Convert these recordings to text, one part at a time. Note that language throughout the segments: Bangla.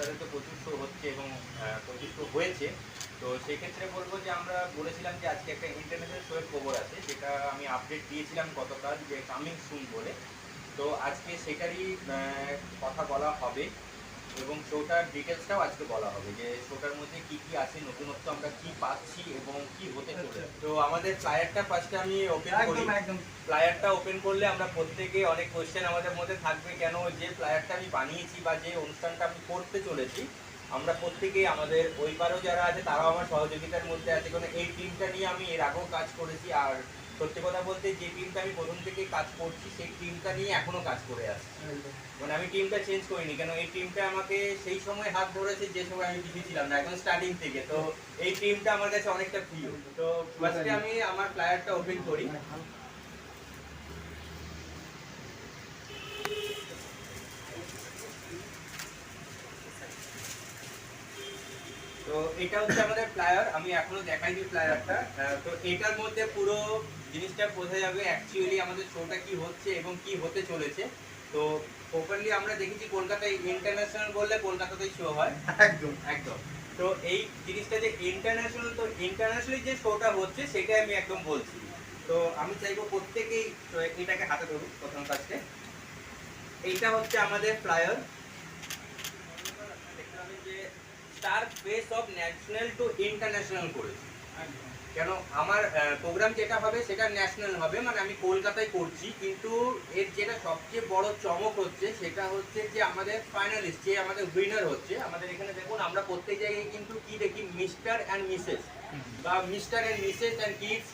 কলকাতাতে তো প্রচুর শো হচ্ছে এবং প্রচুর শো হয়েছে। তো সেক্ষেত্রে বলবো যে আমরা বলেছিলাম যে আজকে একটা ইন্টারন্যাশনাল শোয়ের খবর আছে, যেটা আমি আপডেট দিয়েছিলাম গতকাল যে কামিং সুন বলে। তো আজকে সেটারই কথা বলা হবে এবং শোটার ডিটেলসটাও আজকে বলা হবে যে শোটার মধ্যে কি কি আছে, নতুনত্ব আমরা কি পাচ্ছি এবং কি হতে চলেছে। তো আমাদের ফ্লায়ারটা ফার্স্টে আমি ওপেন করি। ফ্লায়ারটা ওপেন করলে আমরা প্রত্যেকে অনেক কোশ্চেন আমাদের মধ্যে থাকবে, কেন যে ফ্লায়ারটা আমি বানিয়েছি বা যে অনুষ্ঠানটা আমি করতে চলেছি, আমরা প্রত্যেকেই আমাদের ওই পারেও যারা আছে তারাও আমার সহযোগিতার মধ্যে আছে, কারণ এই টিমটা নিয়ে আমি এর আগেও কাজ করেছি। আর সত্যি কথা বলতে যে টিমটা আমি প্রথম থেকেই কাজ করছি সেই টিমটা নিয়ে এখনো কাজ করে আসছি, মানে আমি টিমটা চেঞ্জ করিনি, কেন এই টিমটা আমাকে সেই সময় হাত ধরেছে যে সময় আমি কিছু ছিলাম না, এখন স্টার্টিং থেকে। তো এই টিমটা আমার কাছে অনেকটা প্রিয়। তো ফার্স্টে আমি আমার ফ্লায়ারটা ওপেন করি। তো এটা হচ্ছে আমাদের ফ্লায়ার, আমি এখনো দেখাই দিই ফ্লায়ারটা। তো এটার মধ্যে পুরো জিনিসটা বোঝা যাবে অ্যাকচুয়ালি আমাদের শোটা কি হচ্ছে এবং কি হতে চলেছে। তো প্রপারলি আমরা দেখেছি কলকাতায় ইন্টারন্যাশনাল বললে কলকাতাতেই শো হয়, একদম একদম। তো এই জিনিসটা যে ইন্টারন্যাশনাল, তো ইন্টারন্যাশনালি যে শোটা হচ্ছে সেটাই আমি একদম বলছি। তো আমি চাইবো প্রত্যেকেই এটাকে হাতে ধরুন প্রথম কাজকে। এইটা হচ্ছে আমাদের flyer, star face of national two international করেছি। কেন আমার প্রোগ্রাম যেটা হবে সেটা ন্যাশনাল হবে, মানে আমি কলকাতায় করছি, কিন্তু এর যেটা সবচেয়ে বড় চমক হচ্ছে সেটা হচ্ছে যে আমাদের ফাইনালিস্ট, যে আমাদের উইনার হচ্ছে, আমাদের এখানে দেখুন আমরা প্রত্যেক জায়গায় কিন্তু কি দেখি মিস্টার অ্যান্ড মিসেস বা Mr and Mrs and kids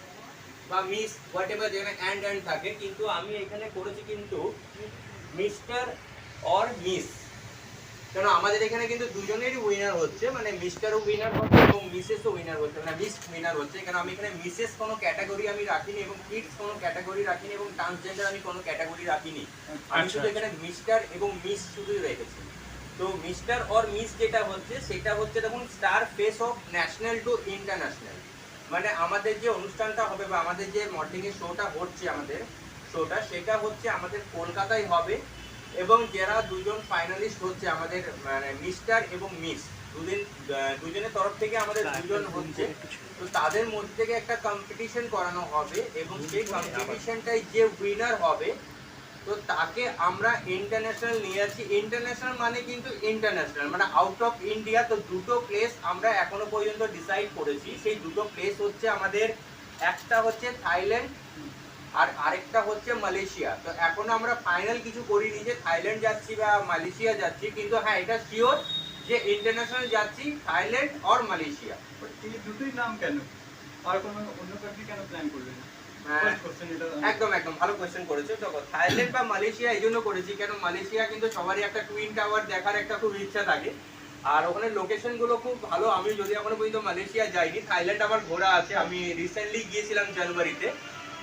বা মিস হোয়াট এভার, যেখানে অ্যান্ড থাকে, কিন্তু আমি এখানে করেছি কিন্তু মিস্টার অর মিস। কেন আমাদের এখানে কিন্তু দুজনেরই উইনার হচ্ছে, মানে মিস্টারও উইনার হচ্ছে এবং মিসেসও উইনার হচ্ছে, মানে মিস উইনার হচ্ছে। কেন আমি এখানে মিসেস কোনো ক্যাটাগরি আমি রাখিনি এবং কিডস কোনো ক্যাটাগরি রাখিনি এবং ট্রান্সজেন্ডার আমি কোনো ক্যাটাগরি রাখিনি, আমি শুধু এখানে মিস্টার এবং মিস শুধুই রেখেছি। তো মিস্টার অর মিস যেটা হচ্ছে সেটা হচ্ছে দেখুন star face of national two international, মানে আমাদের যে অনুষ্ঠানটা হবে বা আমাদের যে মডেলিং এর শোটা হচ্ছে, আমাদের শোটা সেটা হচ্ছে আমাদের কলকাতায় হবে। এবং যারা দুজন ফাইনালিস্ট হচ্ছে আমাদের, মানে মিস্টার এবং মিস, দুজনের তরফ থেকে আমাদের দুজন হচ্ছে, তো তাদের মধ্যে থেকে একটা কম্পিটিশন করানো হবে এবং সেই কম্পিটিশনটাই যে উইনার হবে তো তাকে আমরা ইন্টারন্যাশনাল নিয়ে যাচ্ছি। ইন্টারন্যাশনাল মানে কিন্তু ইন্টারন্যাশনাল, মানে আউট অফ ইন্ডিয়া। তো দুটো প্লেস আমরা এখনো পর্যন্ত ডিসাইড করেছি, সেই দুটো প্লেস হচ্ছে আমাদের, একটা হচ্ছে থাইল্যান্ড আর আরেকটা হচ্ছে মালয়েশিয়া। তো এখনো আমরা ফাইনাল কিছু করিনি যে থাইল্যান্ড যাচ্ছি বা মালয়েশিয়া যাচ্ছি, কিন্তু হ্যাঁ এটা শিওর যে ইন্টারন্যাশনাল যাচ্ছি থাইল্যান্ড আর মালয়েশিয়া। এই দুটোই নাম কেন, আর কোনো অন্য কান্ট্রি কেন প্ল্যান করবেন? একদম একদম ভালো কোয়েশ্চেন করেছো। তো থাইল্যান্ড বা মালয়েশিয়া এই জন্য করেছি, কেন মালয়েশিয়া কিন্তু সবারই একটা টুইন টাওয়ার দেখার একটা খুব ইচ্ছা থাকে, আর ওখানে লোকেশন গুলো খুব ভালো। আমি যদি এখনো পর্যন্ত মালয়েশিয়া যাইনি, থাইল্যান্ড আমার ঘোরা আছে, আমি রিসেন্টলি গিয়েছিলাম জানুয়ারিতে।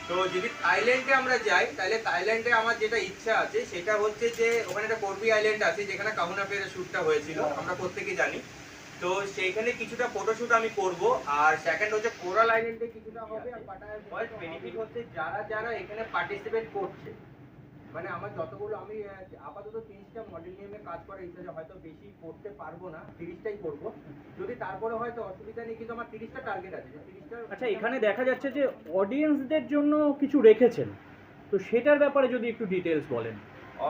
তো যদি থাইল্যান্ডে আমরা যাই তাহলে থাইল্যান্ডে আমার যেটা ইচ্ছা আছে সেটা হচ্ছে যে ওখানে একটা করবি আইল্যান্ড আছে যেখানে কাহুনা ফেয়ারের শ্যুটটা হয়েছিল, আমরা প্রত্যেকে জানি। তো সেইখানে কিছুটা ফটোশুট আমি করব। আর সেকেন্ড হচ্ছে কোরাল আইল্যান্ডে কিছুটা হবে। আর পাটায়ার ফার্স্ট বেনিফিট হচ্ছে যারা যারা এখানে পার্টিসিপেট করছে, মানে আমার যতগুলো, আমি আপাতত 30টা মডেল নিয়ে কাজ করার ইচ্ছা আছে, হয়তো বেশি করতে পারবো না, 30টাই করব, যদি তারপরে হয়তো অসুবিধা নেই, কিন্তু আমার 30টা টার্গেট আছে। 30টা। আচ্ছা, এখানে দেখা যাচ্ছে যে অডিয়েন্সদের জন্য কিছু রেখেছেন, তো সেটার ব্যাপারে যদি একটু ডিটেলস বলেন।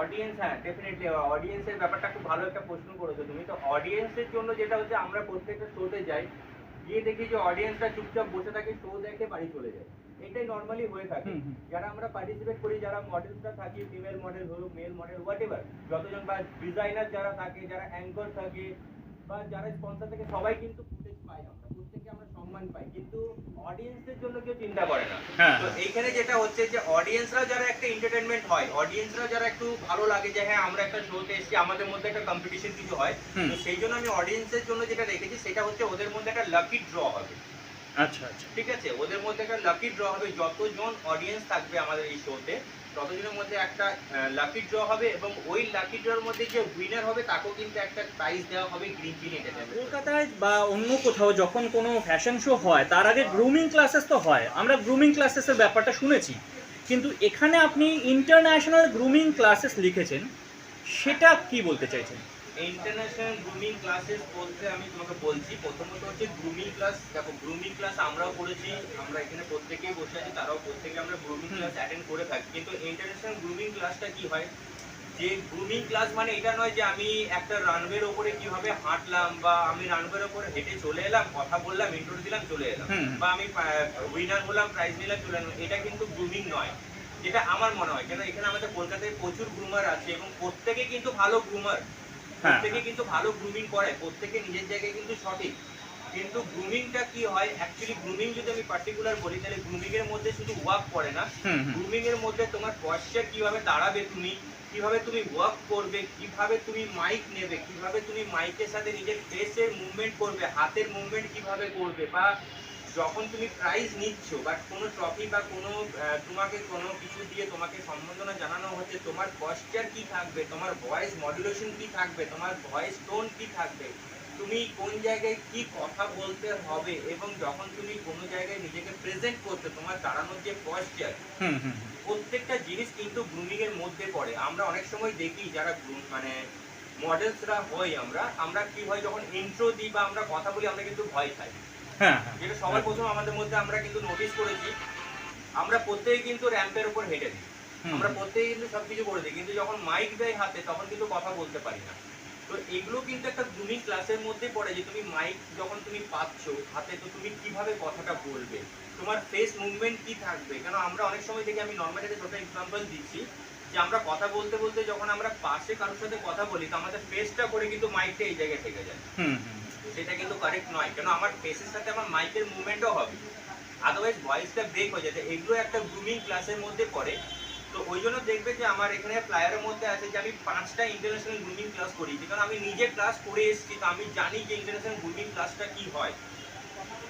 অডিয়েন্স, হ্যাঁ ডেফিনেটলি অডিয়েন্সের ব্যাপারটা খুব ভালো একটা প্রশ্ন করেছো তুমি। তো অডিয়েন্সের জন্য যেটা হচ্ছে, আমরা প্রত্যেকটা শোতে যাই, গিয়ে দেখি যে অডিয়েন্সরা চুপচাপ বসে থাকে, শো দেখে বাড়ি চলে যায়, এটাই নর্মালি হয়ে থাকে। যারা আমরা পার্টিসিপেট করি, যারা মডেলসরা থাকি, ফিমেল মডেল হোক মেল মডেল হোয়াট এভার, যতজন বা ডিজাইনার যারা থাকে, যারা অ্যাঙ্কর থাকে বা যারা স্পন্সর থাকে, সবাই কিন্তু ফুটেজ পাই, আমরা প্রত্যেকে আমরা সম্মান পাই, কিন্তু অডিয়েন্সের জন্য কেউ চিন্তা করে না। তো এইখানে যেটা হচ্ছে যে অডিয়েন্সরা যারা একটা এন্টারটেনমেন্ট হয়, অডিয়েন্সরা যারা একটু ভালো লাগে যে হ্যাঁ আমরা একটা শোতে এসেছি, আমাদের মধ্যে একটা কম্পিটিশন কিছু হয়, তো সেই জন্য আমি অডিয়েন্সের জন্য যেটা রেখেছি সেটা হচ্ছে ওদের মধ্যে একটা লাকি ড্র হবে। আচ্ছা আচ্ছা, ঠিক আছে, ওদের মধ্যে একটা লাকি ড্র হবে, যতজন অডিয়েন্স থাকবে আমাদের এই শোতে ততজনের মধ্যে একটা লাকি ড্র হবে, এবং ওই লাকি ড্রর মধ্যে যে উইনার হবে তাকেও কিন্তু একটা প্রাইজ দেওয়া হবে, গ্রিন চিলি এন্টারটেইনমেন্ট। কলকাতায় বা অন্য কোথাও যখন কোনো ফ্যাশন শো হয় তার আগে গ্রুমিং ক্লাসেস তো হয়, আমরা গ্রুমিং ক্লাসেসের ব্যাপারটা শুনেছি, কিন্তু এখানে আপনি ইন্টারন্যাশনাল গ্রুমিং ক্লাসেস লিখেছেন, সেটা কি বলতে চাইছেন? ইন্টারন্যাশনাল গ্রুমিং ক্লাসেস বলতে আমি তোমাকে বলছি, প্রথমত হচ্ছে গ্রুমিং ক্লাস। দেখো গ্রুমিং ক্লাস আমরাও করেছি, আমরা এখানে প্রত্যেকেই বসে আছি, তারাও প্রত্যেকে আমরা গ্রুমিং ক্লাস অ্যাটেন্ড করে থাকি। কিন্তু ইন্টারন্যাশনাল গ্রুমিং ক্লাসটা কি হয়, যে গ্রুমিং ক্লাস মানে এটা নয় যে আমি একটা রানওয়ের ওপরে কিভাবে হাঁটলাম, বা আমি রানওয়ের ওপরে হেঁটে চলে এলাম, কথা বললাম, ইন্ট্রো দিলাম, চলে এলাম, বা আমি উইনার হলাম, প্রাইজ নিলাম, চলে এলাম, এটা কিন্তু গ্রুমিং নয়, যেটা আমার মনে হয়। কেন এখানে আমাদের কলকাতায় প্রচুর গ্রুমার আছে এবং প্রত্যেকে কিন্তু ভালো গ্রুমার, প্রত্যেকে কিন্তু ভালো গ্রুমিং করে, প্রত্যেকে নিজের জায়গায় কিন্তু সঠিক। কিন্তু গ্রুমিংটা কি হয়, অ্যাকচুয়ালি গ্রুমিং যদি আমি পার্টিকুলার বলি, তাহলে গ্রুমিং এর মধ্যে শুধু ওয়ার্ক পড়ে না, গ্রুমিং এর মধ্যে তোমার পশ্চার কিভাবে দাঁড়াবে তুমি, কিভাবে তুমি ওয়ার্ক করবে, কিভাবে তুমি মাইক নেবে, কিভাবে তুমি মাইকের সাথে নিজের ফেসের মুভমেন্ট করবে, হাতের মুভমেন্ট কিভাবে করবে, বা যখন তুমি প্রাইজ নিচ্ছ বা কোনো ট্রফি বা কোনো তোমাকে কোনো কিছু দিয়ে তোমাকে সম্বোধনা জানানো হচ্ছে, তোমার পশ্চার কি থাকবে, তোমার ভয়েস মডুলেশন কি থাকবে, তোমার ভয়েস টোন কি থাকবে, তুমি কোন জায়গায় কি কথা বলতে হবে, এবং যখন তুমি কোনো জায়গায় নিজেকে প্রেজেন্ট করছো, তোমার দাঁড়ানোর যে পশ্চার, প্রত্যেকটা জিনিস কিন্তু গ্রুমিং এর মধ্যে পড়ে। আমরা অনেক সময় দেখি যারা মানে মডেলসরা হই, আমরা কি হয় যখন ইন্ট্রো দিই বা আমরা কথা বলি, আমরা কিন্তু ভয় খাই। যেটা সবার প্রথম আমাদের মধ্যে আমরা কিন্তু নোটিস করেছি, আমরা প্রত্যেকে কিন্তু র্যাম্পের উপর হেঁটে দিই, আমরা প্রত্যেকে কিন্তু সবকিছু করে দিই, কিন্তু যখন মাইক দেয় হাতে তখন কিন্তু কথা বলতে পারি না। তো এগুলো কিন্তু একটা গ্রুমিং ক্লাসের মধ্যে পড়ে, যে তুমি মাইক যখন তুমি পাচ্ছ হাতে, তো তুমি কিভাবে কথাটা বলবে, তোমার ফেস মুভমেন্ট কি থাকবে। কেন আমরা অনেক সময় দেখি, আমি নর্মালি একটা ছোট এক্সাম্পল দিচ্ছি, যে আমরা কথা বলতে বলতে যখন আমরা পাশে কারোর সাথে কথা বলি, তো আমাদের ফেসটা করে কিন্তু মাইকটা এই জায়গায় থেকে যায়, সেটা কিন্তু কারেক্ট নয়। কেন আমার ফেসের সাথে আমার মাইকের মুভমেন্টও হবে, আদারওয়াইজ ভয়েসটা ব্রেক হয়ে যায়। এগুলো একটা গ্রুমিং ক্লাসের মধ্যে পড়ে। তো ওই জন্য দেখবে যে আমার এখানে ফ্লায়ারের মধ্যে আছে যে আমি 5টা ইন্টারন্যাশনাল গ্রুমিং ক্লাস করিয়েছি, কারণ আমি নিজে ক্লাস করে এসেছি, তো আমি জানি যে ইন্টারন্যাশনাল গ্রুমিং ক্লাসটা কি হয়।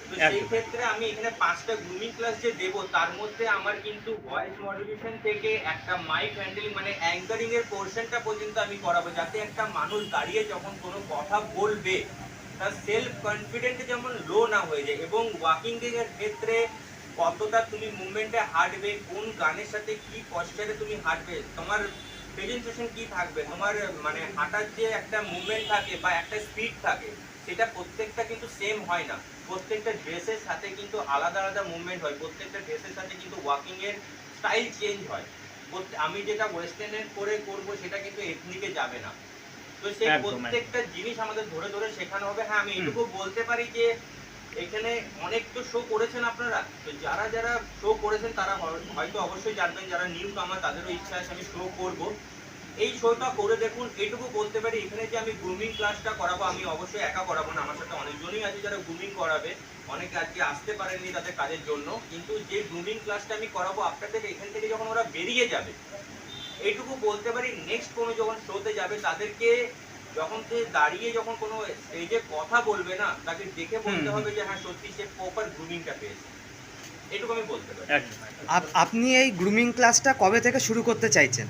তো সেই ক্ষেত্রে আমি এখানে 5টা গ্রুমিং ক্লাস যে দেবো, তার মধ্যে আমার কিন্তু ভয়েস মডুলেশন থেকে একটা মাইক হ্যান্ডেলিং মানে অ্যাঙ্কারিং এর পোর্শনটা পর্যন্ত আমি করাবো, যাতে একটা মানুষ দাঁড়িয়ে যখন কোনো কথা বলবে, তার সেলফ কনফিডেন্ট যেমন লো না হয়ে যায়, এবং ওয়াকিং এর ক্ষেত্রে কতটা তুমি মুভমেন্টে হাঁটবে, কোন গানের সাথে কি পশ্চারে তুমি হাঁটবে, তোমার প্রেজেন্টেশন কি থাকবে, তোমার মানে হাঁটার যে একটা মুভমেন্ট থাকে বা একটা স্পিড থাকে, সেটা প্রত্যেকটা কিন্তু সেম হয় না। প্রত্যেকটা ড্রেসের সাথে কিন্তু আলাদা আলাদা মুভমেন্ট হয়, প্রত্যেকটা ড্রেসের সাথে কিন্তু ওয়াকিং এর স্টাইল চেঞ্জ হয়। আমি যেটা ওয়েস্টার্নের করে করব, সেটা কিন্তু এথনিকে যাবে না। তো সেই প্রত্যেকটা জিনিস আমাদের ধরে ধরে শেখানো হবে। হ্যাঁ, আমি এটুকু বলতে পারি যে এখানে অনেক তো শো করেছেন আপনারা, তো যারা যারা শো করেছেন তারা হয়তো অবশ্যই জানবেন, যারা নিউ কামার তাদেরও ইচ্ছা আছে আমি শো করব, এই শোটা করে দেখুন। এইটুকু বলতে পারি, এখানে যে আমি গ্রুমিং ক্লাসটা করাবো, আমি অবশ্যই একা করাবো না, আমার সাথে অনেকজনই আছে যারা গ্রুমিং করাবে, অনেকে আজকে আসতে পারেননি তাদের কাজের জন্য, কিন্তু যে গ্রুমিং ক্লাসটা আমি করাবো আপনাদের, এখান থেকে যখন ওরা বেরিয়ে যাবে, এইটুকু বলতে পারি নেক্সট কোনো যখন শোতে যাবে, তাদেরকে যখন সে দাঁড়িয়ে যখন কোনো স্টেজে কথা বলবে না, তাকে দেখে বলতে হবে যে হ্যাঁ সত্যি সে প্রপার গ্রুমিংটা পেয়েছে, এটুকু আমি বলতে পারি। আপনি এই গ্রুমিং ক্লাসটা কবে থেকে শুরু করতে চাইছেন?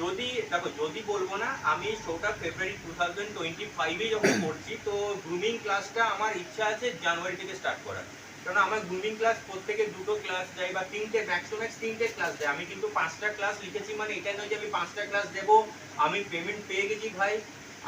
যদি দেখো, যদি বলবো না, আমি শোটা ফেব্রুয়ারি 2025 যখন করছি, তো গ্রুমিং ক্লাসটা আমার ইচ্ছা আছে জানুয়ারি থেকে স্টার্ট করার। কারণ আমার গ্রুমিং ক্লাস প্রত্যেকে 2টো ক্লাস দেয় বা 3টে, ম্যাক্সিমাম 3টে ক্লাস দেয়। আমি কিন্তু 5টা ক্লাস লিখেছি, মানে এটা নয় যে আমি 5টা ক্লাস দেবো, আমি পেমেন্ট পেয়ে গেছি ভাই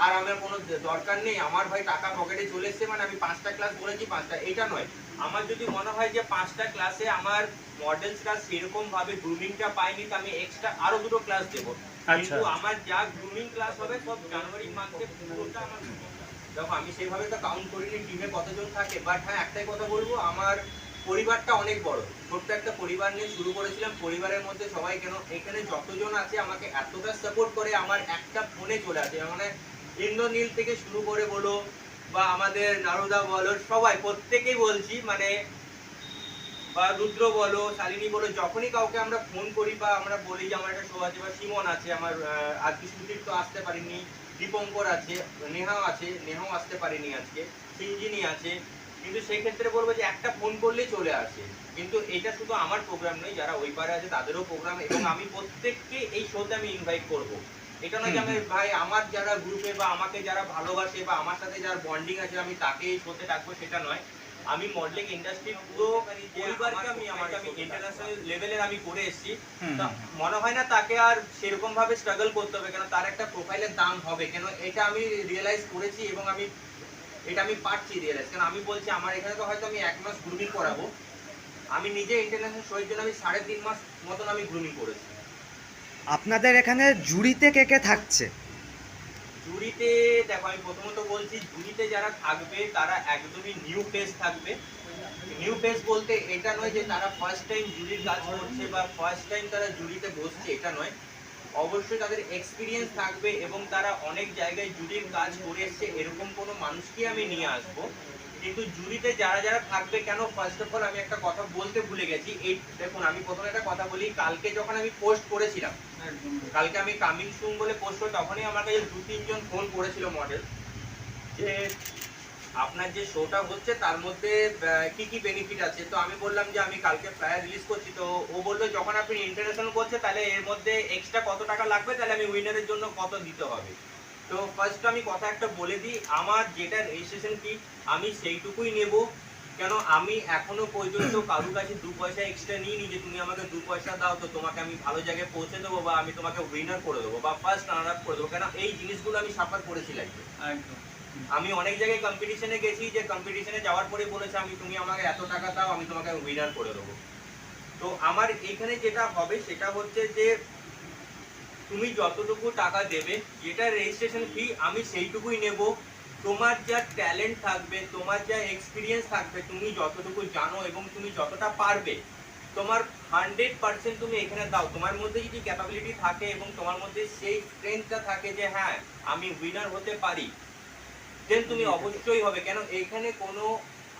আর আমার কোনো দরকার নেই, আমার ভাই টাকা পকেটে চলে এসছে মানে আমি 5টা ক্লাস বলেছি 5টা, এটা নয়। আমার যদি মনে হয় যে 5টা ক্লাসে আমার মডেলসরা সেরকম ভাবে গ্রুমিংটা পায়নি, তো আমি এক্সট্রা আরো 2টো ক্লাস দেবো। কিন্তু আমার যা গ্রুমিং ক্লাস হবে সব জানুয়ারি মাসে পুরোটা আমার। দেখো আমি সেইভাবে তো কাউন্ট করিনি টিমে কতজন থাকে, বাট হ্যাঁ একটাই কথা বলবো, আমার পরিবারটা অনেক বড়, ছোট্ট একটা পরিবার নিয়ে শুরু করেছিলাম। পরিবারের মধ্যে সবাই, কেন এখানে যতজন আছে আমাকে এতটা সাপোর্ট করে, আমার একটা ফোনে চলে আসে, মানে ইন্দ্রনীল থেকে শুরু করে বলো বা আমাদের নারদা বলো, সবাই প্রত্যেকেই বলছি, মানে বা রুদ্র বলো, শালিনী বলো, যখনই কাউকে আমরা ফোন করি বা আমরা বলি যে আমার একটা শো আছে, বা সিমন আছে, আমার আজকে সুদীপ তো আসতে পারিনি, দীপঙ্কর আছে, নেহাও আছে, নেহাও আসতে পারিনি আজকে, সিঞ্জিনি আছে, কিন্তু সেই ক্ষেত্রে বলবো যে একটা ফোন করলেই চলে আসে। কিন্তু এটা শুধু আমার প্রোগ্রাম নয়, যারা ওই পারে আছে তাদেরও প্রোগ্রাম, এবং আমি প্রত্যেককে এই শোতে আমি ইনভাইট করব। এটা নয় যে আমি ভাই আমার যারা গ্রুপে বা আমাকে যারা ভালোবাসে বা আমার সাথে যার বন্ডিং আছে আমি তাকে এই শোতে ডাকবো, সেটা নয়। আমি মডেলিং ইন্ডাস্ট্রি পুরো পরিবারকে আমি ইন্টারন্যাশনাল লেভেলের আমি করে এসেছি। হুম, তা মনে হয় না তাকে আর সেরকম ভাবে স্ট্রাগল করতে হবে, কেন তার একটা প্রোফাইলের দাম হবে, কেন এটা আমি রিয়েলাইজ করেছি এবং এটা আমি পারছি রিয়েলাইজ। কেন আমি বলছি আমার এখানে তো হয়তো আমি 1 মাস গ্রুমিং করাবো, আমি নিজে ইন্টারন্যাশনাল শোয়ের জন্য আমি 3.5 মাস মতন আমি গ্রুমিং করেছি। আপনাদের এখানে জুরিতে কে কে থাকছে? জুরিতে দেখো, আমি প্রথমত বলছি জুরিতে যারা থাকবে তারা একদমই নিউ ফেস থাকবে। নিউ ফেস বলতে এটা নয় যে তারা ফার্স্ট টাইম জুরির কাজ করছে বা ফার্স্ট টাইম তারা জুরিতে বসছে, এটা নয়। অবশ্যই তাদের এক্সপিরিয়েন্স থাকবে এবং তারা অনেক জায়গায় জুরির কাজ করে এসছে, এরকম কোনো মানুষকে আমি নিয়ে আসবো। কিন্তু জুরিতে যারা যারা থাকবে, কেন ফার্স্ট অফ অল আমি একটা কথা বলতে ভুলে গেছি। এই দেখুন, আমি প্রথমে একটা কথা বলি, কালকে যখন আমি পোস্ট করেছিলাম, একদম কালকে আমি কামিং সুন বলে পোস্ট করি, তখনই আমার কাছে 2-3 জন ফোন করেছিল মডেল, যে আপনার যে শোটা হচ্ছে তার মধ্যে কি কি বেনিফিট আছে। তো আমি বললাম যে আমি কালকে ফ্লায়ার রিলিজ করছি। তো ও বললো যখন আপনি ইন্টারন্যাশনাল করছে তাহলে এর মধ্যে এক্সট্রা কত টাকা লাগবে, তাহলে আমি উইনারের জন্য কত দিতে হবে। তো ফার্স্ট আমি কথা একটা বলে দিই, আমার যেটা রেজিস্ট্রেশন ফি আমি সেইটুকুই নেব। কেন আমি এখনো পর্যন্ত কারোর কাছে 2 পয়সা এক্সট্রা নিইনি যে তুমি আমাকে 2 পয়সা দাও তো তোমাকে আমি ভালো জায়গায় পৌঁছে দেবো বা আমি তোমাকে উইনার করে দেবো বা ফার্স্ট রানার আপ করে দেবো। কেন এই জিনিসগুলো আমি সাফার করেছি লাইফে। একদম আমি অনেক জায়গায় কম্পিটিশনে গেছি, যে কম্পিটিশনে যাওয়ার পরে বলেছে আমি তুমি আমাকে এত টাকা দাও আমি তোমাকে উইনার করে দেবো। তো আমার এখানে যেটা হবে সেটা হচ্ছে যে তুমি যতটুকু টাকা দেবে, যেটা রেজিস্ট্রেশন ফি আমি সেইটুকুই নেব। তোমার যা ট্যালেন্ট থাকবে, তোমার যা এক্সপিরিয়েন্স থাকবে, তুমি যতটুকু জানো এবং তুমি যতটা পারবে, তোমার 100% তুমি এখানে দাও। তোমার মধ্যে যদি ক্যাপাবিলিটি থাকে এবং তোমার মধ্যে সেই স্ট্রেংথটা থাকে যে হ্যাঁ আমি উইনার হতে পারি, দেন তুমি অবশ্যই হবে। কেন এখানে কোনো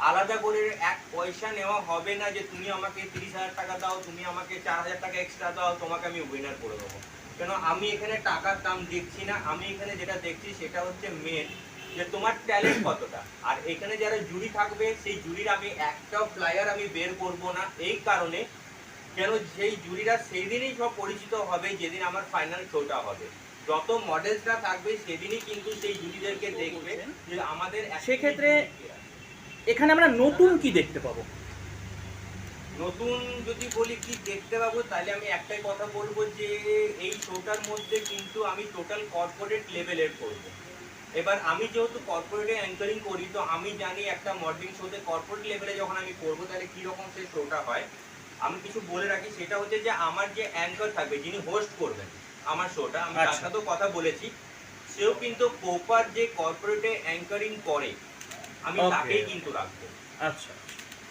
আলাদা করে 1 পয়সা নেওয়া হবে না যে তুমি আমাকে 30,000 টাকা দাও, তুমি আমাকে 4,000 টাকা এক্সট্রা দাও, তোমাকে আমি উইনার করে দেবো। কেন আমি এখানে টাকার দাম দেখছি না, আমি এখানে যেটা দেখছি সেটা হচ্ছে মেন যে তোমার ট্যালেন্ট কতটা। আর এখানে যারা জুরি থাকবে সেই জুরির আমি একটাও ফ্লায়ার আমি বের করব না, এই কারণে কেন সেই জুরিরা সেই দিনই সব পরিচিত হবে যেদিন আমার ফাইনাল শোটা হবে। যত মডেলসরা থাকবে সেদিনই কিন্তু সেই জুরিদেরকে দেখবে যে আমাদের সেক্ষেত্রে এখানে আমরা নতুন কি দেখতে পাবো? নতুন যদি বলি কি দেখতে পাবো, তাহলে আমি একটাই কথা বলবো যে এই শোটার মধ্যে কিন্তু আমি টোটাল কর্পোরেট লেভেলের করব। এবার আমি যেহেতু কর্পোরেটে অ্যাঙ্কারিং করি, তো আমি জানি একটা মডেলিং শোতে কর্পোরেট লেভেলে যখন আমি করবো তাহলে কীরকম সেই শোটা হয়। আমি কিছু বলে রাখি, সেটা হচ্ছে যে আমার যে অ্যাঙ্কার থাকবে, যিনি হোস্ট করবেন আমার শোটা, আমি তার আচ্ছা। সাথেও কথা বলেছি, সেও কিন্তু প্রপার যে কর্পোরেটে অ্যাঙ্কারিং করে আমি Okay. তাকেই কিন্তু রাখবো। আচ্ছা,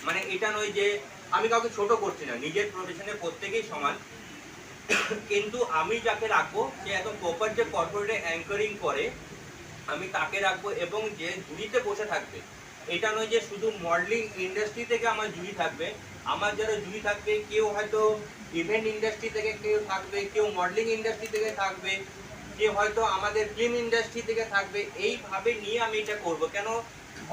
মানে এটা নয় যে আমি কাউকে ছোট করছি না, নিজের প্রফেশনে প্রত্যেকেই সমান, কিন্তু আমি যাকে রাখবো সে একদম প্রপার যে কর্পোরেটে অ্যাঙ্কারিং করে আমি তাকে রাখবো। এবং যে জুরিতে বসে থাকবে, এটা নয় যে শুধু মডেলিং ইন্ডাস্ট্রি থেকে আমার জুরি থাকবে। আমার যারা জুরি থাকবে, কেউ হয়তো ইভেন্ট ইন্ডাস্ট্রি থেকে কেউ থাকবে, কেউ মডেলিং ইন্ডাস্ট্রি থেকে থাকবে, কেউ হয়তো আমাদের ফিল্ম ইন্ডাস্ট্রি থেকে থাকবে। এইভাবে নিয়ে আমি এটা করব। কেন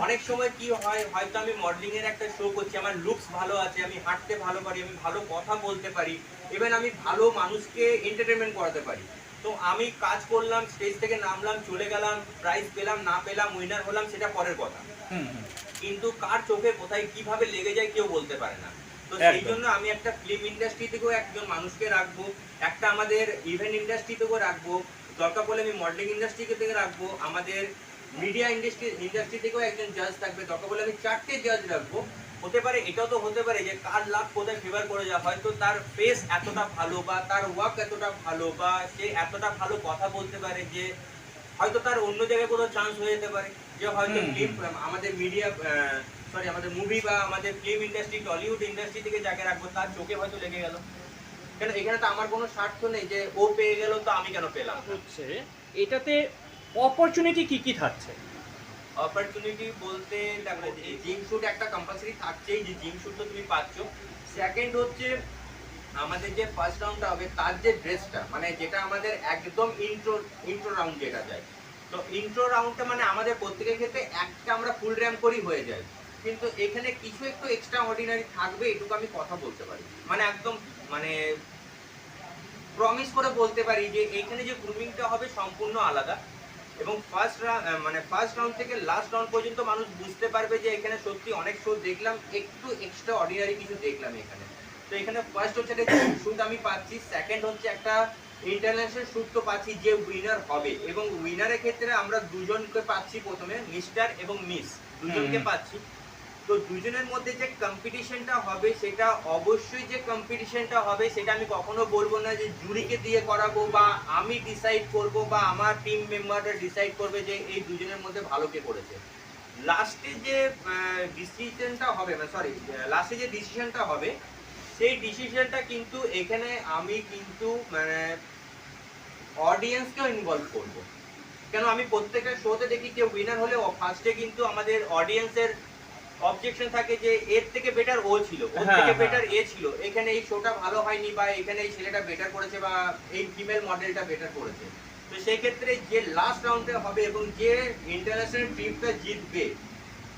অনেক সময় কি হয়, হয়তো আমি মডেলিং এর একটা শো করছি, আমার লুকস ভালো আছে, আমি হাঁটতে ভালো পারি, আমি ভালো কথা বলতে পারি, ইভেন আমি ভালো মানুষকে এন্টারটেনমেন্ট করাতে পারি। তো আমি কাজ করলাম, স্টেজ থেকে নামলাম, চলে গেলাম, প্রাইজ পেলাম না পেলাম, উইনার হলাম, সেটা পরের কথা। হুম হুম, কিন্তু কার চোখে কোথায় কিভাবে লেগে যায় কেউ বলতে পারে না। তো সেই একদম। জন্য আমি একটা ফিল্ম ইন্ডাস্ট্রি থেকেও একজন মানুষকে রাখবো, একটা আমাদের ইভেন্ট ইন্ডাস্ট্রি থেকেও রাখবো, দরকার পড়লে আমি মডেলিং ইন্ডাস্ট্রি থেকে রাখবো, আমাদের মিডিয়া ইন্ডাস্ট্রি থেকেও একজন জাজ থাকবে, দরকার পড়লে আমি 4টে জাজ রাখবো। হতে পারে, এটাও তো হতে পারে যে কার লাভ কোথায় ফেভার করে যায়, হয়তো তার ফেস এতটা ভালো বা তার ওয়ার্ক এতটা ভালো বা সে এতটা ভালো কথা বলতে পারে যে হয়তো তার অন্য জায়গায় কোথাও চান্স হয়ে যেতে পারে, যে হয়তো আমাদের মিডিয়া আমাদের মুভি বা আমাদের ফিল্ম ইন্ডাস্ট্রি, টলিউড ইন্ডাস্ট্রি থেকে যাকে রাখবো তার চোখে হয়তো লেগে গেল। কেন এখানে তো আমার কোনো স্বার্থ নেই যে ও পেয়ে গেল তো আমি কেন পেলাম না। হচ্ছে এটাতে অপরচুনিটি কি কি থাকছে? অপরচুনিটি বলতে দেখো, এই জিম শুট একটা কম্পালসারি থাকছেই, যে জিম শুট তো তুমি পাচ্ছ। সেকেন্ড হচ্ছে আমাদের যে ফার্স্ট রাউন্ডটা হবে তার যে ড্রেসটা, মানে যেটা আমাদের একদম ইন্ট্রো রাউন্ড যেটা যায়। তো ইন্ট্রো রাউন্ডটা মানে আমাদের প্রত্যেকের ক্ষেত্রে একটা আমরা ফুল র্যাম্প করি হয়ে যায়, কিন্তু এখানে কিছু একটু এক্সট্রা অর্ডিনারি থাকবে, এটুকু আমি কথা বলতে পারি। মানে একদম মানে প্রমিস করে বলতে পারি যে এইখানে যে গ্রুমিংটা হবে সম্পূর্ণ আলাদা। এবং ফার্স্ট রাউন্ড থেকে লাস্ট রাউন্ড পর্যন্ত মানুষ বুঝতে পারবে যে এখানে সত্যি অনেক শো দেখলাম, একটু এক্সট্রা অর্ডিনারি কিছু দেখলাম এখানে। তো এখানে ফার্স্ট হচ্ছে একটা শুট আমি পাচ্ছি, সেকেন্ড হচ্ছে একটা ইন্টারন্যাশনাল শুট তো পাচ্ছি যে উইনার হবে, এবং উইনারের ক্ষেত্রে আমরা দুজনকে পাচ্ছি, প্রথমে মিস্টার এবং মিস দুজনকে পাচ্ছি। তো দুজনের মধ্যে যে কম্পিটিশনটা হবে সেটা অবশ্যই যে কম্পিটিশনটা হবে সেটা আমি কখনো বলবো না যে জুরিকে দিয়ে করাবো বা আমি ডিসাইড করব বা আমার টিম মেম্বাররা ডিসাইড করবে যে এই দুজনের মধ্যে ভালো কে করেছে। লাস্টে যে ডিসিশনটা হবে, লাস্টে যে ডিসিশনটা হবে সেই ডিসিশনটা কিন্তু এখানে আমি কিন্তু অডিয়েন্সকেও ইনভলভ করব। কেন আমি প্রত্যেকটা শোতে দেখি যে উইনার হলে ফার্স্টে কিন্তু আমাদের অডিয়েন্সের অবজেকশন থাকে যে এর থেকে বেটার ও ছিল, ওর থেকে বেটার এ ছিল, এখানে এই শোটা ভালো হয়নি বা এখানে এই ছেলেটা বেটার করেছে বা এই ফিমেল মডেলটা বেটার করেছে। তো সেই ক্ষেত্রে যে লাস্ট রাউন্ডে হবে এবং যে ইন্টারন্যাশনাল ট্রিপটা জিতবে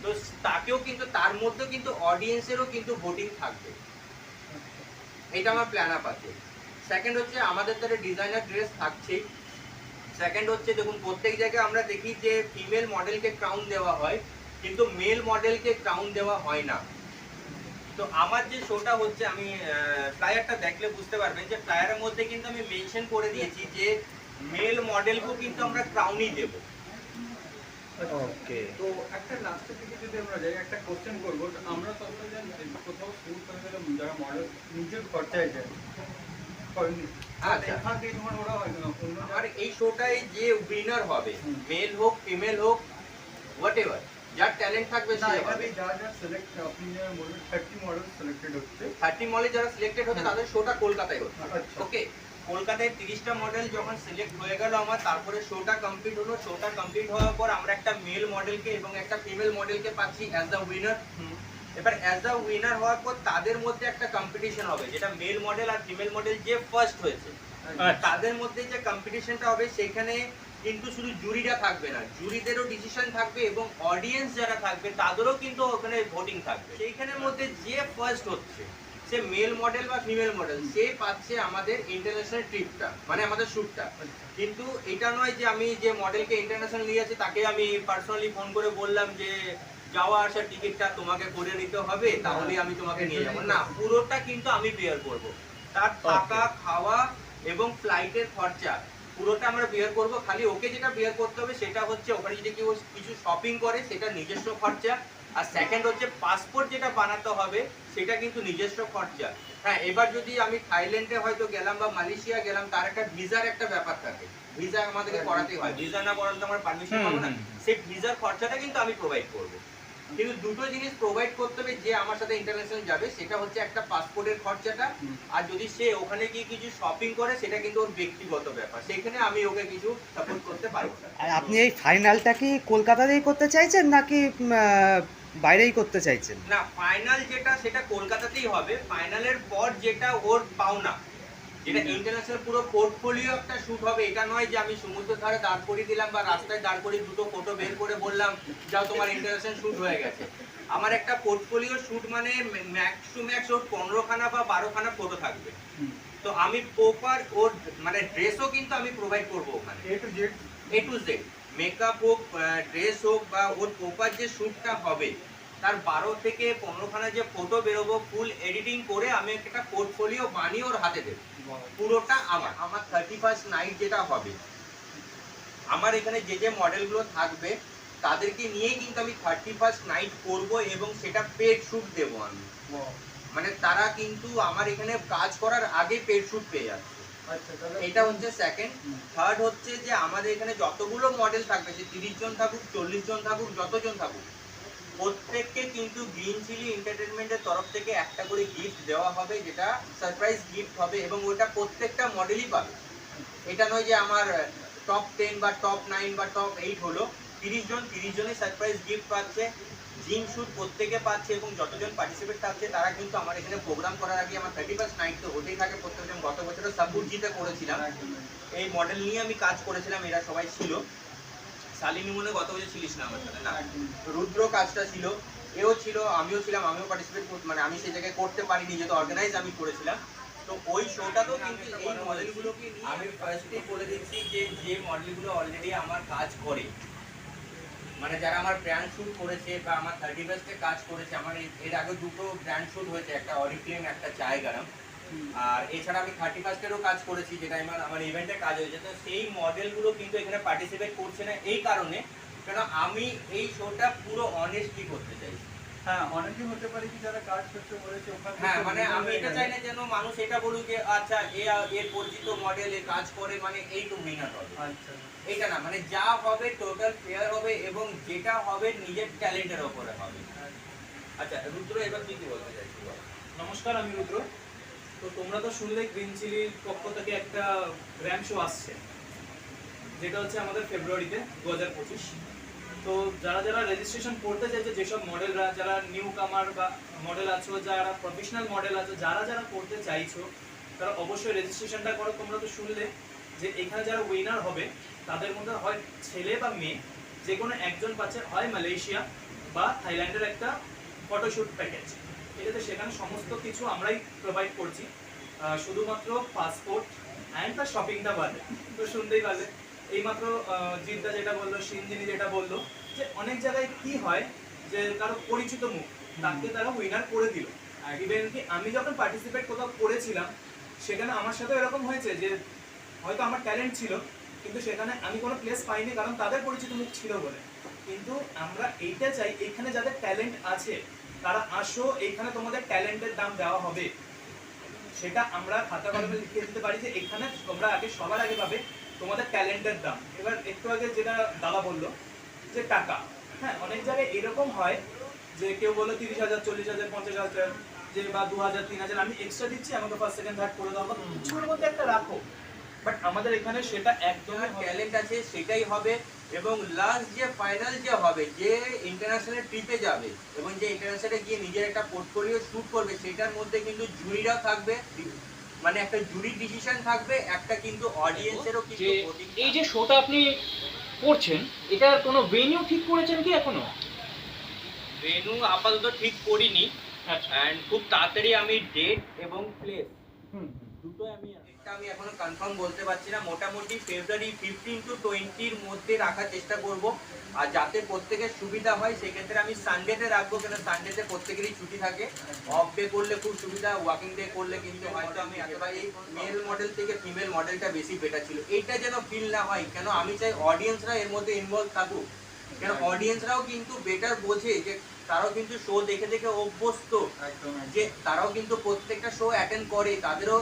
তো তাকেও কিন্তু তার মধ্যেও কিন্তু অডিয়েন্সেরও কিন্তু ভোটিং থাকবে, এটা আমার প্ল্যান আপ আছে। সেকেন্ড হচ্ছে আমাদের তাহলে ডিজাইনার ড্রেস থাকছেই। সেকেন্ড হচ্ছে দেখুন প্রত্যেক জায়গায় আমরা দেখি যে ফিমেল মডেলকে ক্রাউন দেওয়া হয় কিন্তু মেল মডেলকে ক্রাউন দেওয়া হয় না। তো আমার যে শোটা হচ্ছে আমি ফ্লায়ারটা দেখলে বুঝতে পারবেন যে ফ্লায়ারের মধ্যে কিন্তু আমি মেনশন করে দিয়েছি যে মেল মডেলকেও কিন্তু আমরা ক্রাউনই দেব। ওকে, তো একটা লাস্টের দিকে যদি আমরা যাই, একটা কোশ্চেন করবো। আমরা সবাই জানি কোথাও শুট হয়ে গেলে যারা মডেল নিজের খরচায় যায় করেনি, আচ্ছা। এখান থেকে তোমার ওরা হয়তো না অন্য আর এই শোটায় যে উইনার হবে হুম। মেল হোক ফিমেল হোক হোয়াট এভার, যার ট্যালেন্ট থাকবে না, সে এখানে হবে। যা যা সিলেক্ট আপনি যে বলবেন 30 মডেল সিলেক্টেড হচ্ছে। 30 মডেল যারা সিলেক্টেড হচ্ছে হুম। তাদের শোটা কলকাতায় হচ্ছে। আচ্ছা। ওকে, কলকাতায় 30টা মডেল যখন সিলেক্ট হয়ে গেল আমার, তারপরে শোটা কমপ্লিট হলো। শোটা কমপ্লিট হওয়ার পর আমরা একটা মেল মডেলকে এবং একটা ফিমেল মডেলকে পাচ্ছি অ্যাজ দ্য উইনার। এবার অ্যাজ দ্য উইনার হওয়ার পর তাদের মধ্যে একটা কম্পিটিশন হবে, যেটা মেল মডেল আর ফিমেল মডেল যে ফার্স্ট হয়েছে তাদের মধ্যে যে কম্পিটিশনটা হবে সেখানে কিন্তু শুধু জুরিরা থাকবে না, জুরিদেরও ডিসিশন থাকবে এবং অডিয়েন্স যারা থাকবে তাদেরও কিন্তু ওখানে ভোটিং থাকবে। সেইখানের মধ্যে যে ফার্স্ট হচ্ছে সে মেল মডেল বা ফিমেল মডেল সে পাচ্ছে আমাদের ইন্টারন্যাশনাল ট্রিপটা, মানে আমাদের শ্যুটটা। কিন্তু এটা নয় যে আমি যে মডেলকে ইন্টারন্যাশনাল নিয়ে যাচ্ছি তাকে আমি পার্সোনালি ফোন করে বললাম যে যাওয়া আসার টিকিটটা তোমাকে করে নিতে হবে তাহলে আমি তোমাকে নিয়ে যাবো, না, পুরোটা কিন্তু আমি বেয়ার করব। তার থাকা খাওয়া এবং ফ্লাইটের খরচা পুরোটা আমরা বেয়ার করব। খালি ওকে যেটা বেয়ার করতে হবে সেটা হচ্ছে ওখানে যদি কেউ কিছু শপিং করে সেটা নিজস্ব খরচা, আর সেকেন্ড হচ্ছে পাসপোর্ট যেটা বানাতে হবে সেটা কিন্তু নিজস্ব খরচা। হ্যাঁ, এবার যদি আমি থাইল্যান্ডে হয়তো গেলাম বা মালয়েশিয়া গেলাম, তার একটা ভিসার একটা ব্যাপার থাকে, ভিসা আমাদেরকে করাতেই হয়, ভিসা না করালে তো আমরা পারমিশন পাবো না, সেই ভিসার খরচাটা কিন্তু আমি প্রোভাইড করব। কিন্তু দুটো জিনিস প্রোভাইড করতে হবে, যে আমার সাথে ইন্টারন্যাশনাল যাবে সেটা হচ্ছে একটা পাসপোর্টের খরচাটা, আর যদি সে ওখানে গিয়ে কিছু শপিং করে সেটা কিন্তু ওর ব্যক্তিগত ব্যাপার, সেখানে আমি ওকে কিছু সাপোর্ট করতে পারবো না। আর আপনি এই ফাইনালটা কি কলকাতাতেই করতে চাইছেন নাকি বাইরেই করতে চাইছেন? না, ফাইনাল যেটা সেটা কলকাতাতেই হবে। ফাইনালের পর যেটা ওর পাওনা, যেটা ইন্টারন্যাশনাল পুরো পোর্টফোলিও একটা শুট হবে, এটা নয় যে আমি সমুদ্র ধারে দাঁড় করিয়ে দিলাম বা রাস্তায় দাঁড় করিয়ে দুটো ফটো বের করে বললাম যাও তোমার ইন্টারন্যাশনাল শুট হয়ে গেছে। আমার একটা পোর্টফোলিও শুট মানে ম্যাক্স টু ম্যাক্স ওর 15খানা বা 12খানা ফটো থাকবে। তো আমি প্রপার ওর মানে ড্রেসও কিন্তু আমি প্রোভাইড করবো ওখানে, এ টু জেড, মেকআপ হোক, ড্রেস হোক, বা ওর প্রপার যে শ্যুটটা হবে তার 12 থেকে 15খানা যে ফটো বেরোবো ফুল এডিটিং করে আমি একটা পোর্টফোলিও বানিয়ে ওর হাতে দেবো। পুরোটা আমার 31st নাইট যেটা হবে, আমার এখানে যে যে মডেলগুলো থাকবে তাদেরকে নিয়েই কিন্তু আমি 31st নাইট করব এবং সেটা পেড শ্যুট দেবো আমি। মানে তারা কিন্তু আমার এখানে কাজ করার আগে পেড শ্যুট পেয়ে যাচ্ছে। এটা হচ্ছে সেকেন্ড। থার্ড হচ্ছে যে আমাদের এখানে যতগুলো মডেল থাকবে, সে 30 জন থাকুক, 40 জন থাকুক, যতজন থাকুক, প্রত্যেককে কিন্তু গ্রিন চিলি এন্টারটেনমেন্টের তরফ থেকে একটা করে গিফট দেওয়া হবে, যেটা সারপ্রাইজ গিফট হবে এবং ওটা প্রত্যেকটা মডেলই পাবে। এটা নয় যে আমার টপ 10 বা টপ 9 বা টপ 8 হলো, 30 জনই সারপ্রাইজ গিফট পাচ্ছে, জিম শুট প্রত্যেকে পাচ্ছে এবং যতজন পার্টিসিপেট থাকছে তারা কিন্তু আমার এখানে প্রোগ্রাম করার আগে আমার 31st নাইট তো হতেই থাকে প্রত্যেকজন। গত বছরও সাপুরজিতে করেছিলাম, এই মডেল নিয়ে আমি কাজ করেছিলাম, এরা সবাই ছিল। শালিনী মনে গত বছর ছিলিস না আমার সাথে? না, রুদ্র কাজটা ছিল, এও ছিল, আমিও ছিলাম, আমিও পার্টিসিপেট মানে আমি সেই জায়গায় করতে পারিনি যেহেতু অর্গানাইজ আমি করেছিলাম। তো ওই শোটাতেও কিন্তু এই মডেলগুলোকে আমি ফার্স্টেই বলে দিচ্ছি যে মডেলগুলো অলরেডি আমার কাজ করে, মানে যারা আমার ব্র্যান্ড শ্যুট করেছে বা আমার 31st কাজ করেছে, আমার এর আগে দুটো ব্র্যান্ড শ্যুট হয়েছে, একটা অরিফ্লেম একটা চায়গারাম, আর এছাড়া আমি 31st-এরও কাজ করেছি যেটা আমার ইভেন্টে কাজ হয়েছে। তো সেই মডেলগুলো কিন্তু এখানে পার্টিসিপেট করছে না এই কারণে, কেন আমি এই শোটা পুরো অনেস্টলি করতে চাই। হ্যাঁ, অনেকে হতে পারে কি যারা কাজ করছে বলেছে ওখানে হ্যাঁ, মানে আমি এটা চাই না যেন মানুষ এটা বলুক যে আচ্ছা এর পরিচিত মডেল এ কাজ করে মানে এই তো উইনার হবে, আচ্ছা এটা না, মানে যা হবে টোটাল ফেয়ার হবে এবং যেটা হবে নিজের ট্যালেন্টের উপরে হবে। আচ্ছা রুদ্র, এবার তুই কি বলতে চাইছিস বল। নমস্কার, আমি রুদ্র। তো তোমরা তো শুনলে গ্রিন চিলির পক্ষ থেকে একটা গ্র্যান্ড শো আসছে, যেটা হচ্ছে আমাদের ফেব্রুয়ারিতে 2025। তো যারা যারা রেজিস্ট্রেশন করতে চাইছে, যেসব মডেলরা, যারা নিউ কামার বা মডেল আছো, যারা প্রফেশনাল মডেল আছো, যারা যারা করতে চাইছো, তারা অবশ্যই রেজিস্ট্রেশনটা করো। তোমরা তো শুনলে যে এখানে যারা উইনার হবে তাদের মধ্যে হয় ছেলে বা মেয়ে যে কোনো একজন পাচ্ছে হয় মালয়েশিয়া বা থাইল্যান্ডের একটা ফটোশ্যুট প্যাকেজ। ঠিক আছে, সেখানে সমস্ত কিছু আমরাই প্রোভাইড করছি, শুধুমাত্র পাসপোর্ট অ্যান্ড তার শপিংটা বাদে। তো শুনতেই পারলে এইমাত্র জিদ্দা যেটা বললো, সিনজিনি যেটা বললো, যে অনেক জায়গায় কি হয় যে কারো পরিচিত মুখ তাকে তারা উইনার করে দিল। ইভেন কি আমি যখন পার্টিসিপেট কোথাও করেছিলাম সেখানে আমার সাথে এরকম হয়েছে যে হয়তো আমার ট্যালেন্ট ছিল কিন্তু সেখানে আমি কোনো প্লেস পাইনি, কারণ তাদের পরিচিত মুখ ছিল বলে। কিন্তু আমরা এইটা চাই, এখানে যাদের ট্যালেন্ট আছে তারা আসো, এইখানে তোমাদের ট্যালেন্টের দাম দেওয়া হবে। সেটা আমরা খাতা কলমে লিখে দিতে পারি যে এখানে তোমরা আগে সবার আগে পাবে তোমাদের ট্যালেন্টের দাম। এবার একটু আগে যেটা দাদা বললো যে টাকা, হ্যাঁ অনেক জায়গায় এরকম হয় যে কেউ বললো 30,000, 40,000, 50,000, যে বা 2,000, 3,000 আমি এক্সট্রা দিচ্ছি, আমাকে ফার্স্ট সেকেন্ড থার্ড করে দাও, বা কিছুর মধ্যে একটা রাখো। বাট আমাদের এখানে সেটা একদমই ট্যালেন্ট আছে সেটাই হবে, এবং লাস্ট যে ফাইনাল যে হবে, যে ইন্টারন্যাশনাল ট্রিপে যাবে এবং যে ইন্টারন্যাশনালে গিয়ে নিজের একটা পোর্টফোলিও শুট করবে, সেটার মধ্যে কিন্তু জুরিরা থাকবে, মানে একটা জুরি ডিসিশন থাকবে, একটা কিন্তু অডিয়েন্সেরও যে কিন্তু voting এই যে থাকবে। শোটা আপনি করছেন, এটার কোনো ভেনিউ ঠিক করেছেন কি এখনো? ভেন্যু আপাতত ঠিক করিনি, আচ্ছা। অ্যান্ড খুব তাড়াতাড়ি আমি ডেট এবং প্লেস হুম। দুটো আমি এখনো কনফার্ম বলতে পারছি না। মোটামুটি ফেব্রুয়ারি 15 to 20-র মধ্যে রাখার চেষ্টা করব, আর যাতে প্রত্যেকের সুবিধা হয় সেক্ষেত্রে আমি সানডেতে রাখবো, কেন সানডেতে প্রত্যেকেরই ছুটি থাকে। অফ ডে করলে খুব সুবিধা, ওয়ার্কিং ডে করলে কিন্তু হয়তো আমি এতটা এই মেল মডেল থেকে ফিমেল মডেলটা বেশি বেটার ছিল, এইটা যেন ফিল না হয়। কেন আমি চাই অডিয়েন্সরা এর মধ্যে ইনভলভ থাকুক, কেন অডিয়েন্সরাও কিন্তু বেটার বোঝে, যে তারাও কিন্তু শো দেখে দেখে অভ্যস্ত, একদম যে তারাও কিন্তু প্রত্যেকটা শো অ্যাটেন্ড করে, তাদেরও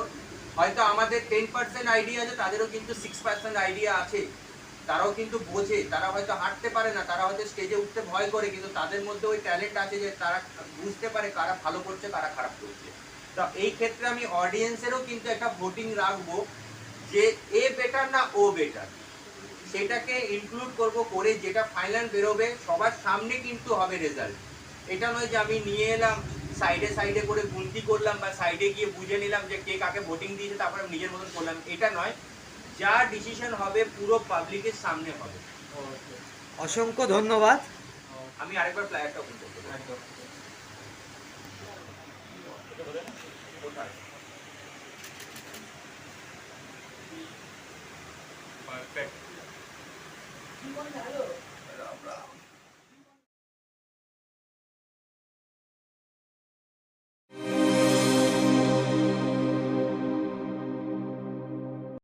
হয়তো আমাদের 10% আইডিয়া আছে, তাদেরও কিন্তু 6% আইডিয়া আছে, তারাও কিন্তু বোঝে, তারা হয়তো হাঁটতে পারে না, তারা হয়তো স্টেজে উঠতে ভয় করে, কিন্তু তাদের মধ্যে ওই ট্যালেন্ট আছে যে তারা বুঝতে পারে কারা ভালো করছে কারা খারাপ করছে। তো এই ক্ষেত্রে আমি অডিয়েন্সেরও কিন্তু একটা ভোটিং রাখবো যে এ বেটার না ও বেটার, সেটাকে ইনক্লুড করব, করে যেটা ফাইনাল বেরোবে সবার সামনে কিন্তু হবে রেজাল্ট। এটা নয় যে আমি নিয়ে এলাম সাইডে সাইডে করে গুনতি করলাম বা সাইডে গিয়ে বুঝে নিলাম যে কে কাকে ভোটিং দিয়েছে তারপরে নিজের মতন করলাম, এটা নয়। যা ডিসিশন হবে পুরো পাবলিকের সামনে হবে। অসংখ্য ধন্যবাদ। আমি আরেকবার ফ্লায়ারটা ওপেন করতে পারি। একদম কোথায়? পারফেক্ট।